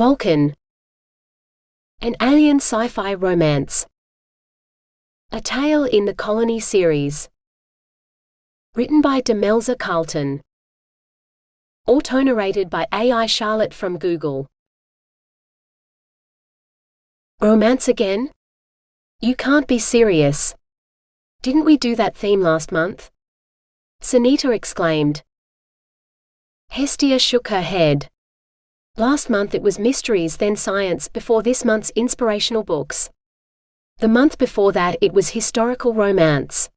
Vulcan. An alien sci-fi romance. A Tale in the Colony series. Written by Demelza Carlton. Autonarrated by AI Charlotte from Google. Romance again? You can't be serious. Didn't we do that theme last month? Sunita exclaimed. Hestia shook her head. Last month it was mysteries, then science, before this month's inspirational books. The month before that it was historical romance.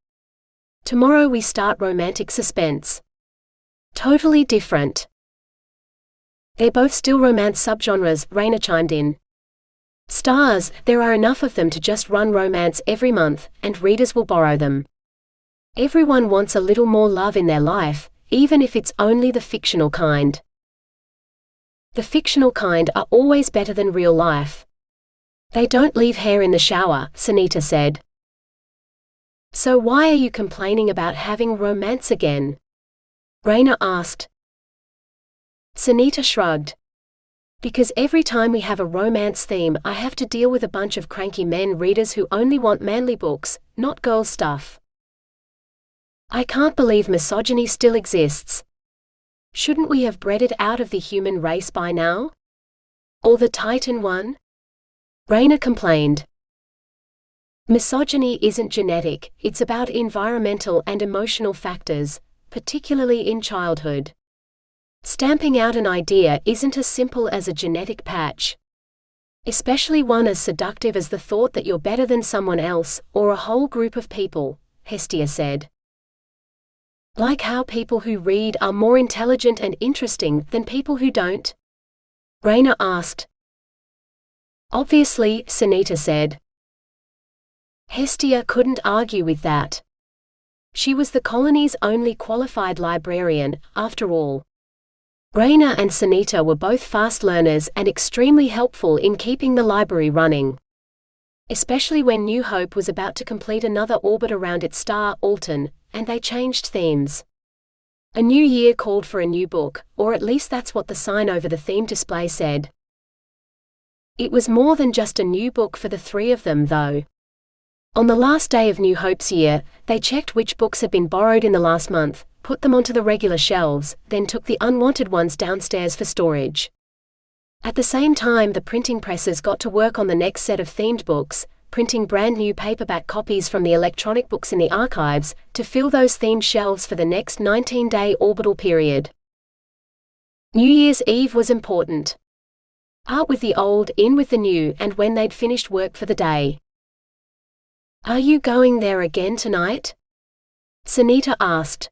Tomorrow we start romantic suspense. Totally different. They're both still romance subgenres, Raina chimed in. Stars, there are enough of them to just run romance every month, and readers will borrow them. Everyone wants a little more love in their life, even if it's only the fictional kind. The fictional kind are always better than real life. They don't leave hair in the shower, Sunita said. So why are you complaining about having romance again? Raina asked. Sunita shrugged. Because every time we have a romance theme I have to deal with a bunch of cranky men readers who only want manly books, not girl stuff. I can't believe misogyny still exists. Shouldn't we have bred it out of the human race by now? Or the Titan one? Raina complained. Misogyny isn't genetic, it's about environmental and emotional factors, particularly in childhood. Stamping out an idea isn't as simple as a genetic patch. Especially one as seductive as the thought that you're better than someone else, or a whole group of people, Hestia said. Like how people who read are more intelligent and interesting than people who don't? Raina asked. Obviously, Sunita said. Hestia couldn't argue with that. She was the colony's only qualified librarian, after all. Raina and Sunita were both fast learners and extremely helpful in keeping the library running. Especially when New Hope was about to complete another orbit around its star, Auton, and they changed themes. A new year called for a new book, or at least that's what the sign over the theme display said. It was more than just a new book for the three of them, though. On the last day of New Hope's year, they checked which books had been borrowed in the last month, put them onto the regular shelves, then took the unwanted ones downstairs for storage. At the same time, the printing presses got to work on the next set of themed books, printing brand new paperback copies from the electronic books in the archives, to fill those themed shelves for the next 19-day orbital period. New Year's Eve was important. Out with the old, in with the new, and when they'd finished work for the day. Are you going there again tonight? Sunita asked.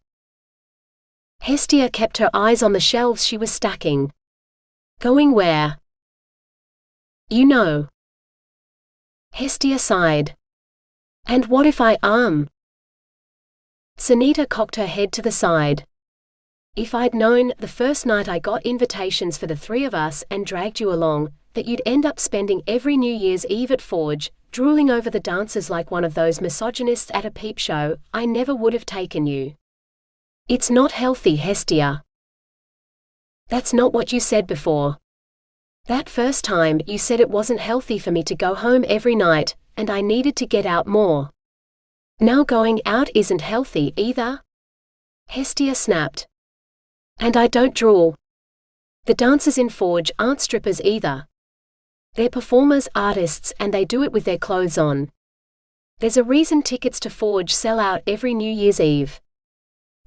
Hestia kept her eyes on the shelves she was stacking. Going where? You know. Hestia sighed. And what if I Sunita cocked her head to the side. If I'd known, the first night I got invitations for the three of us and dragged you along, that you'd end up spending every New Year's Eve at Forge, drooling over the dancers like one of those misogynists at a peep show, I never would have taken you. It's not healthy, Hestia. That's not what you said before. That first time, you said it wasn't healthy for me to go home every night, and I needed to get out more. Now going out isn't healthy either? Hestia snapped. And I don't drool. The dancers in Forge aren't strippers either. They're performers, artists, and they do it with their clothes on. There's a reason tickets to Forge sell out every New Year's Eve.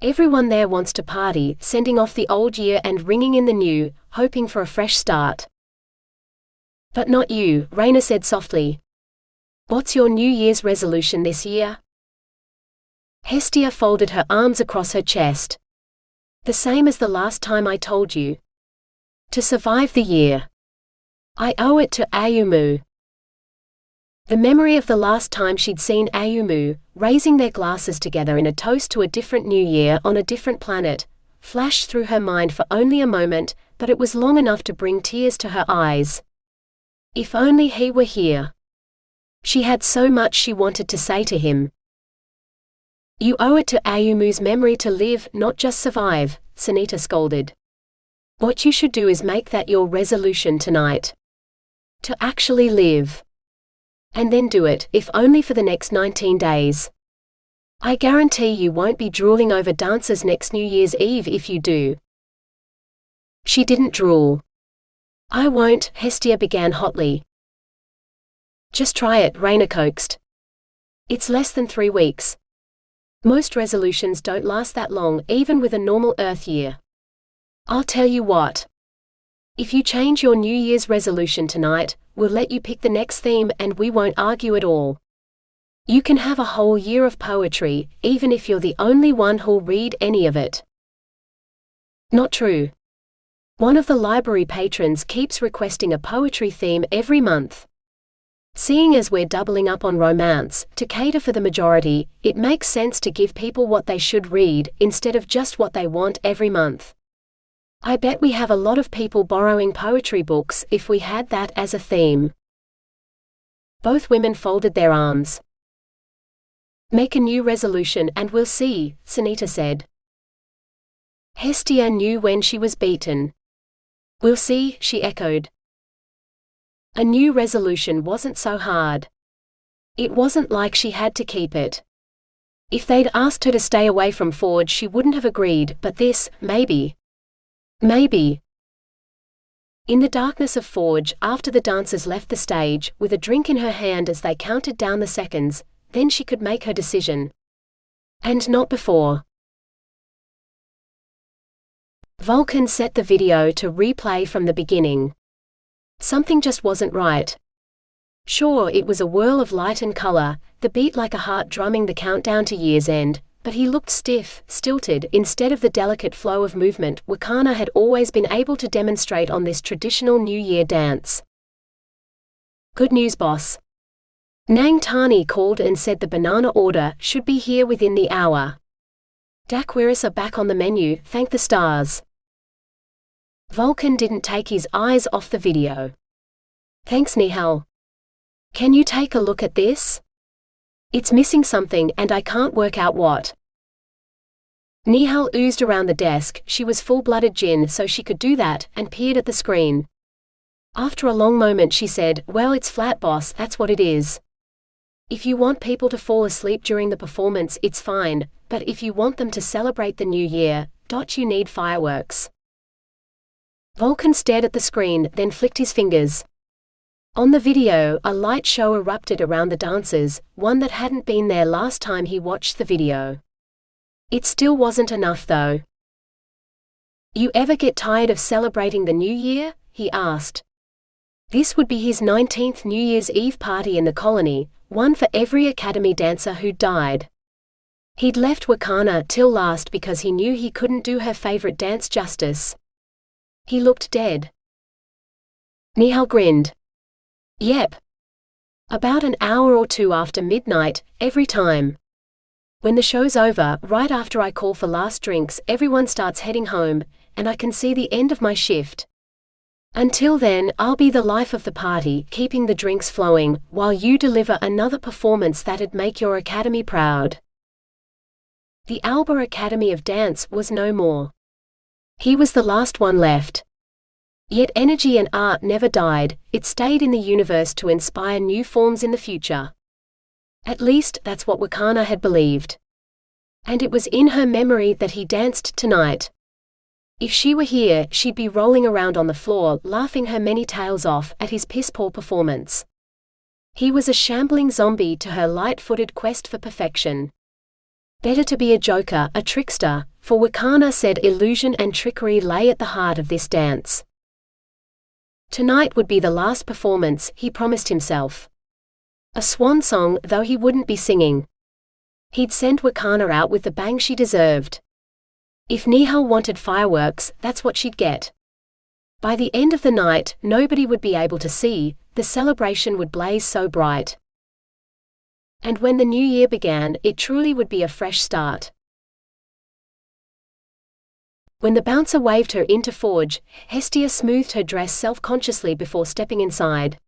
Everyone there wants to party, sending off the old year and ringing in the new, hoping for a fresh start. But not you, Raina said softly. What's your New Year's resolution this year? Hestia folded her arms across her chest. The same as the last time I told you. To survive the year. I owe it to Ayumu. The memory of the last time she'd seen Ayumu, raising their glasses together in a toast to a different new year on a different planet, flashed through her mind for only a moment, but it was long enough to bring tears to her eyes. If only he were here. She had so much she wanted to say to him. You owe it to Ayumu's memory to live, not just survive, Sunita scolded. What you should do is make that your resolution tonight. To actually live. And then do it, if only for the next 19 days. I guarantee you won't be drooling over dances next New Year's Eve if you do. She didn't drool. I won't, Hestia began hotly. Just try it, Raina coaxed. It's less than 3 weeks. Most resolutions don't last that long, even with a normal Earth year. I'll tell you what. If you change your New Year's resolution tonight, we'll let you pick the next theme and we won't argue at all. You can have a whole year of poetry, even if you're the only one who'll read any of it. Not true. One of the library patrons keeps requesting a poetry theme every month. Seeing as we're doubling up on romance, to cater for the majority, it makes sense to give people what they should read, instead of just what they want every month. I bet we have a lot of people borrowing poetry books if we had that as a theme. Both women folded their arms. Make a new resolution and we'll see, Sunita said. Hestia knew when she was beaten. We'll see, she echoed. A new resolution wasn't so hard. It wasn't like she had to keep it. If they'd asked her to stay away from Forge, she wouldn't have agreed, but this, maybe. Maybe. In the darkness of Forge, after the dancers left the stage, with a drink in her hand as they counted down the seconds, then she could make her decision. And not before. Vulcan set the video to replay from the beginning. Something just wasn't right. Sure, it was a whirl of light and color, the beat like a heart drumming the countdown to year's end, but he looked stiff, stilted, instead of the delicate flow of movement Wakana had always been able to demonstrate on this traditional New Year dance. Good news, boss. Nang Tani called and said the banana order should be here within the hour. Dakwiris are back on the menu, thank the stars. Vulcan didn't take his eyes off the video. Thanks, Nihal. Can you take a look at this? It's missing something and I can't work out what. Nihal oozed around the desk, she was full-blooded Jinn so she could do that, and peered at the screen. After a long moment she said, well, it's flat, boss, that's what it is. If you want people to fall asleep during the performance, it's fine, but if you want them to celebrate the new year, you need fireworks. Vulcan stared at the screen, then flicked his fingers. On the video, a light show erupted around the dancers, one that hadn't been there last time he watched the video. It still wasn't enough though. You ever get tired of celebrating the new year? He asked. This would be his 19th New Year's Eve party in the colony, one for every academy dancer who'd died. He'd left Wakana till last because he knew he couldn't do her favorite dance justice. He looked dead. Nihal grinned. Yep. About an hour or two after midnight, every time. When the show's over, right after I call for last drinks, everyone starts heading home, and I can see the end of my shift. Until then, I'll be the life of the party, keeping the drinks flowing, while you deliver another performance that'd make your academy proud. The Alba Academy of Dance was no more. He was the last one left. Yet energy and art never died, it stayed in the universe to inspire new forms in the future. At least, that's what Wakana had believed. And it was in her memory that he danced tonight. If she were here, she'd be rolling around on the floor, laughing her many tails off at his piss-poor performance. He was a shambling zombie to her light-footed quest for perfection. Better to be a joker, a trickster, for Wakana said illusion and trickery lay at the heart of this dance. Tonight would be the last performance, he promised himself. A swan song, though he wouldn't be singing. He'd send Wakana out with the bang she deserved. If Nihal wanted fireworks, that's what she'd get. By the end of the night, nobody would be able to see, the celebration would blaze so bright. And when the new year began, it truly would be a fresh start. When the bouncer waved her into Forge, Hestia smoothed her dress self-consciously before stepping inside.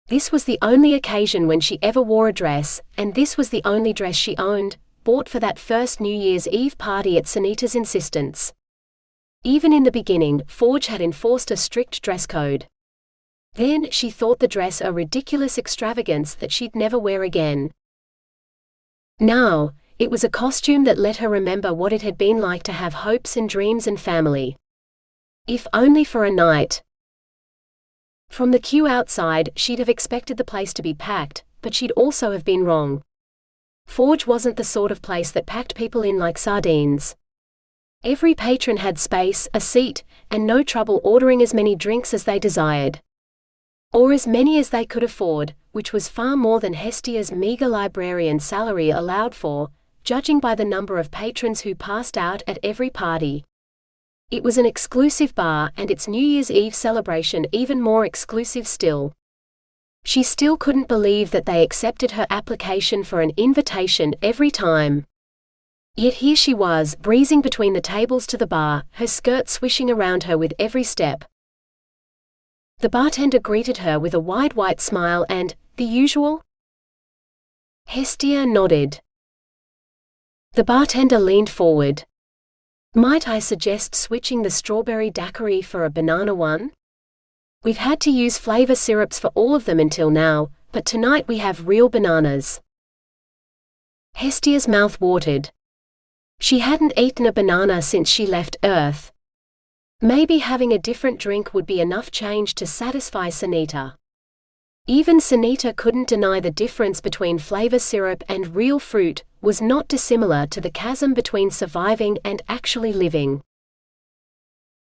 This was the only occasion when she ever wore a dress, and this was the only dress she owned, bought for that first New Year's Eve party at Sunita's insistence. Even in the beginning, Forge had enforced a strict dress code. Then, she thought the dress a ridiculous extravagance that she'd never wear again. Now, it was a costume that let her remember what it had been like to have hopes and dreams and family. If only for a night. From the queue outside, she'd have expected the place to be packed, but she'd also have been wrong. Forge wasn't the sort of place that packed people in like sardines. Every patron had space, a seat, and no trouble ordering as many drinks as they desired. Or as many as they could afford, which was far more than Hestia's meager librarian salary allowed for, judging by the number of patrons who passed out at every party. It was an exclusive bar, and its New Year's Eve celebration even more exclusive still. She still couldn't believe that they accepted her application for an invitation every time. Yet here she was, breezing between the tables to the bar, her skirt swishing around her with every step. The bartender greeted her with a wide white smile and, "The usual?" Hestia nodded. The bartender leaned forward. "Might I suggest switching the strawberry daiquiri for a banana one? We've had to use flavor syrups for all of them until now, but tonight we have real bananas." Hestia's mouth watered. She hadn't eaten a banana since she left Earth. Maybe having a different drink would be enough change to satisfy Sunita. Even Sunita couldn't deny the difference between flavor syrup and real fruit was not dissimilar to the chasm between surviving and actually living.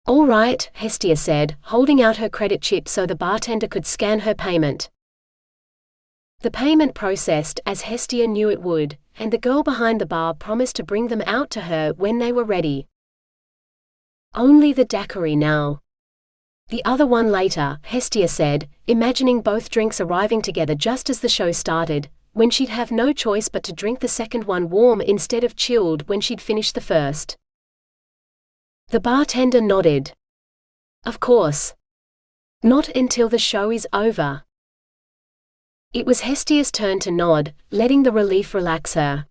"All right," Hestia said, holding out her credit chip so the bartender could scan her payment. The payment processed as Hestia knew it would, and the girl behind the bar promised to bring them out to her when they were ready. "Only the daiquiri now. The other one later," Hestia said, imagining both drinks arriving together just as the show started, when she'd have no choice but to drink the second one warm instead of chilled when she'd finished the first. The bartender nodded. "Of course. Not until the show is over." It was Hestia's turn to nod, letting the relief relax her.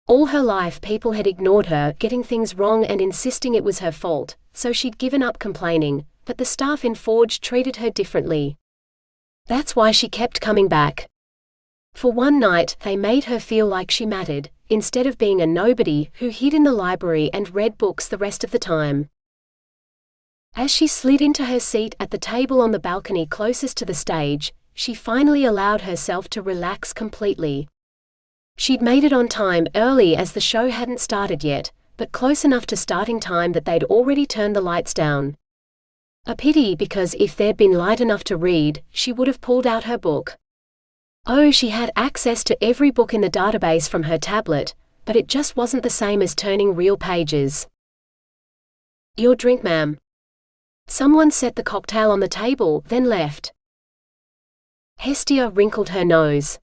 All her life people had ignored her, getting things wrong and insisting it was her fault, so she'd given up complaining, but the staff in Forge treated her differently. That's why she kept coming back. For one night, they made her feel like she mattered, instead of being a nobody who hid in the library and read books the rest of the time. As she slid into her seat at the table on the balcony closest to the stage, she finally allowed herself to relax completely. She'd made it on time early as the show hadn't started yet, but close enough to starting time that they'd already turned the lights down. A pity, because if there'd been light enough to read, she would have pulled out her book. Oh, she had access to every book in the database from her tablet, but it just wasn't the same as turning real pages. "Your drink, ma'am." Someone set the cocktail on the table, then left. Hestia wrinkled her nose.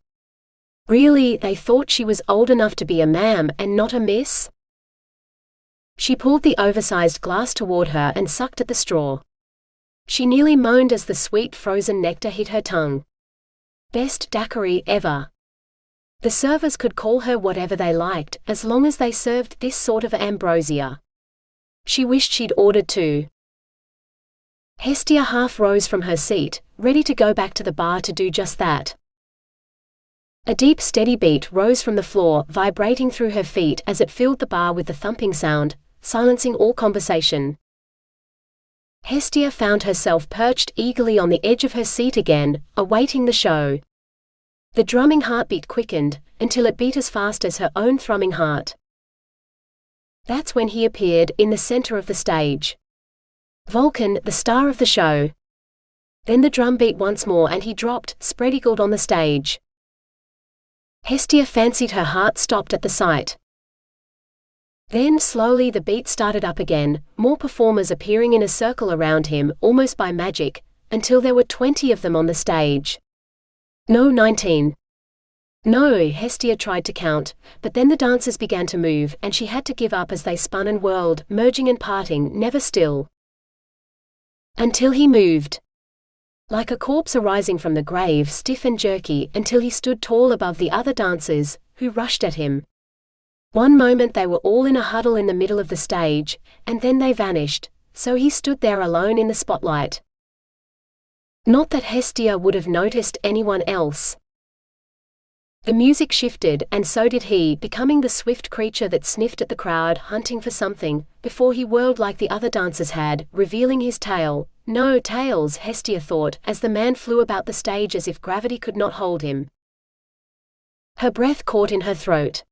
Really, they thought she was old enough to be a ma'am and not a miss? She pulled the oversized glass toward her and sucked at the straw. She nearly moaned as the sweet frozen nectar hit her tongue. Best daiquiri ever. The servers could call her whatever they liked, as long as they served this sort of ambrosia. She wished she'd ordered two. Hestia half rose from her seat, ready to go back to the bar to do just that. A deep steady beat rose from the floor, vibrating through her feet as it filled the bar with the thumping sound, silencing all conversation. Hestia found herself perched eagerly on the edge of her seat again, awaiting the show. The drumming heartbeat quickened, until it beat as fast as her own thrumming heart. That's when he appeared, in the center of the stage. Vulcan, the star of the show. Then the drum beat once more and he dropped, spread-eagled on the stage. Hestia fancied her heart stopped at the sight. Then slowly the beat started up again, more performers appearing in a circle around him, almost by magic, until there were 20 of them on the stage. No, 19. No, Hestia tried to count, but then the dancers began to move and she had to give up as they spun and whirled, merging and parting, never still. Until he moved. Like a corpse arising from the grave, stiff and jerky, until he stood tall above the other dancers, who rushed at him. One moment they were all in a huddle in the middle of the stage, and then they vanished, so he stood there alone in the spotlight. Not that Hestia would have noticed anyone else. The music shifted, and so did he, becoming the swift creature that sniffed at the crowd, hunting for something, before he whirled like the other dancers had, revealing his tail. No tails, Hestia thought, as the man flew about the stage as if gravity could not hold him. Her breath caught in her throat.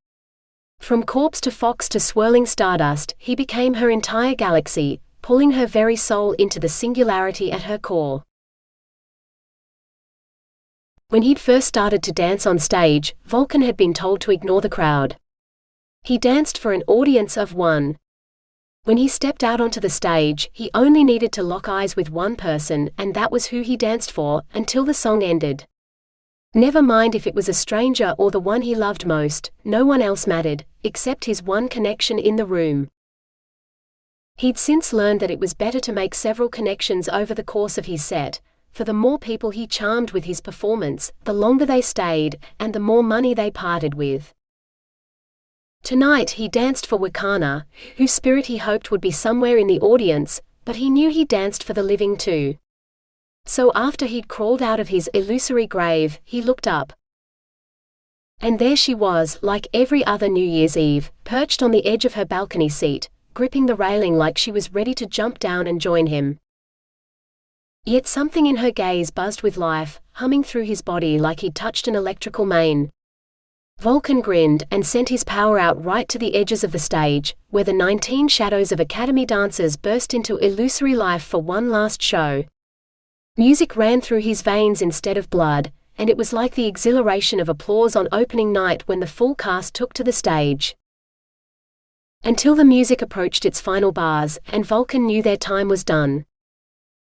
From corpse to fox to swirling stardust, he became her entire galaxy, pulling her very soul into the singularity at her core. When he'd first started to dance on stage, Vulcan had been told to ignore the crowd. He danced for an audience of one. When he stepped out onto the stage, he only needed to lock eyes with one person, and that was who he danced for, until the song ended. Never mind if it was a stranger or the one he loved most, no one else mattered, except his one connection in the room. He'd since learned that it was better to make several connections over the course of his set, for the more people he charmed with his performance, the longer they stayed, and the more money they parted with. Tonight he danced for Wakana, whose spirit he hoped would be somewhere in the audience, but he knew he danced for the living too. So after he'd crawled out of his illusory grave, he looked up. And there she was, like every other New Year's Eve, perched on the edge of her balcony seat, gripping the railing like she was ready to jump down and join him. Yet something in her gaze buzzed with life, humming through his body like he'd touched an electrical main. Vulcan grinned and sent his power out right to the edges of the stage, where the 19 shadows of Academy dancers burst into illusory life for one last show. Music ran through his veins instead of blood, and it was like the exhilaration of applause on opening night when the full cast took to the stage. Until the music approached its final bars, and Vulcan knew their time was done.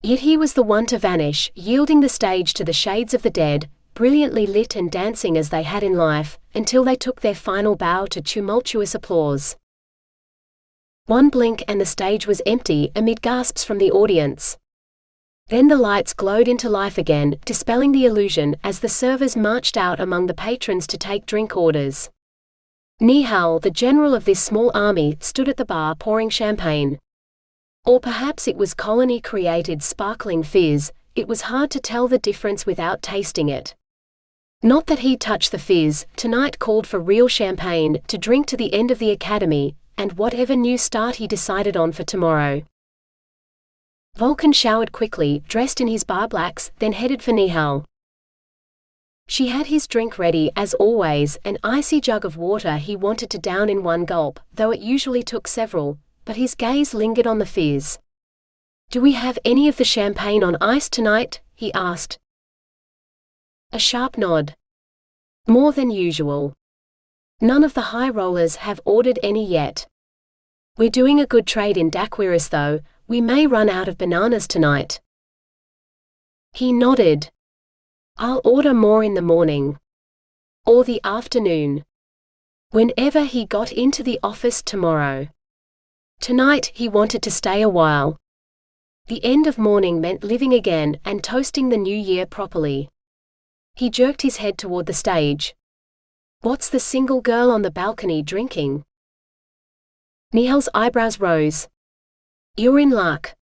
Yet he was the one to vanish, yielding the stage to the shades of the dead, brilliantly lit and dancing as they had in life, until they took their final bow to tumultuous applause. One blink and the stage was empty, amid gasps from the audience. Then the lights glowed into life again, dispelling the illusion, as the servers marched out among the patrons to take drink orders. Nihal, the general of this small army, stood at the bar pouring champagne. Or perhaps it was colony-created sparkling fizz, it was hard to tell the difference without tasting it. Not that he'd touch the fizz, tonight called for real champagne, to drink to the end of the academy, and whatever new start he decided on for tomorrow. Vulcan showered quickly, dressed in his bar blacks, then headed for Nihal. She had his drink ready, as always, an icy jug of water he wanted to down in one gulp, though it usually took several, but his gaze lingered on the fizz. "Do we have any of the champagne on ice tonight?" he asked. A sharp nod. "More than usual. None of the high rollers have ordered any yet. We're doing a good trade in Daquiris though, we may run out of bananas tonight." He nodded. "I'll order more in the morning. Or the afternoon. Whenever he got into the office tomorrow." Tonight he wanted to stay a while. The end of morning meant living again and toasting the new year properly. He jerked his head toward the stage. "What's the single girl on the balcony drinking?" Nihal's eyebrows rose. "You're in luck.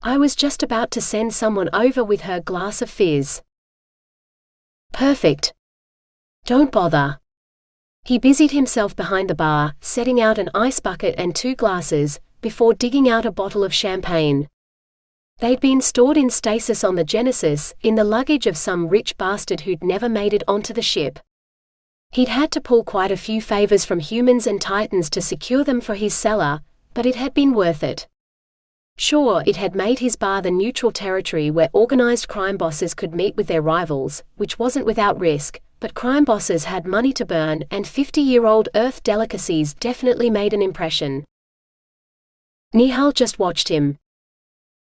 I was just about to send someone over with her glass of fizz." "Perfect. Don't bother." He busied himself behind the bar, setting out an ice bucket and 2 glasses, before digging out a bottle of champagne. They'd been stored in stasis on the Genesis, in the luggage of some rich bastard who'd never made it onto the ship. He'd had to pull quite a few favors from humans and titans to secure them for his cellar, but it had been worth it. Sure, it had made his bar the neutral territory where organized crime bosses could meet with their rivals, which wasn't without risk, but crime bosses had money to burn, and 50-year-old Earth delicacies definitely made an impression. Nihal just watched him.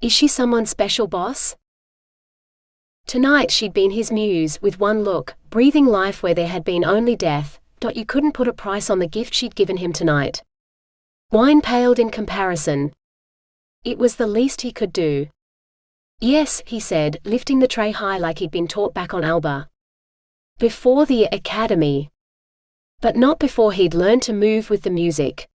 Is she someone special, boss? Tonight she'd been his muse, with one look, breathing life where there had been only death. You couldn't put a price on the gift she'd given him tonight. Wine paled in comparison. It was the least he could do. "Yes," he said, lifting the tray high like he'd been taught back on Alba. "Before the academy. But not before he'd learned to move with the music."